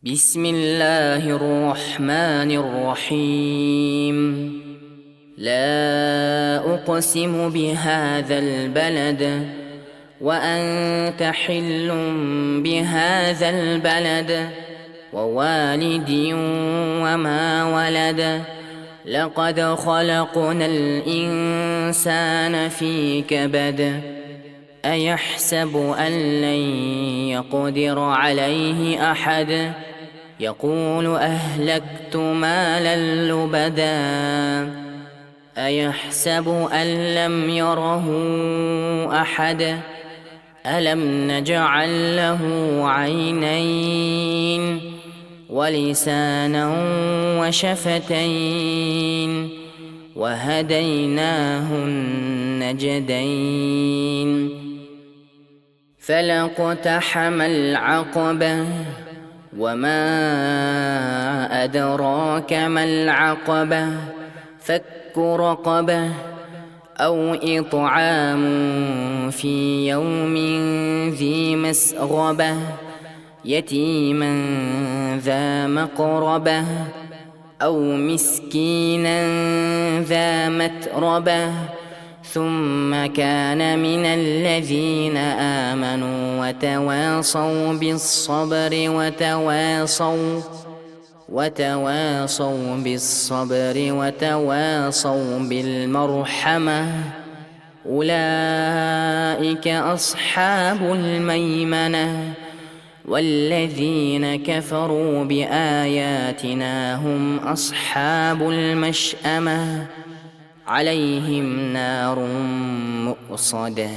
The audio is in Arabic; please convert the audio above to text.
بسم الله الرحمن الرحيم. لا أقسم بهذا البلد وأنت حل بهذا البلد ووالد وما ولد. لقد خلقنا الإنسان في كبد. أيحسب أن لن يقدر عليه أحد. يقول أهلكت مالا لبدا. أيحسب أن لم يره أحد. ألم نجعل له عينين ولسانا وشفتين وهديناه النجدين. فلاقتحم العقبة وما أدراك ما العقبة. فك رقبة أو إطعام في يوم ذي مسغبة يتيما ذا مقربة أو مسكينا ذا متربة ثم كان من الذين آمنوا وتواصوا بالصبر وتواصوا بالمرحمة. أولئك أصحاب الميمنة. والذين كفروا بآياتنا هم أصحاب المشأمة. عليهم نار مؤصدة.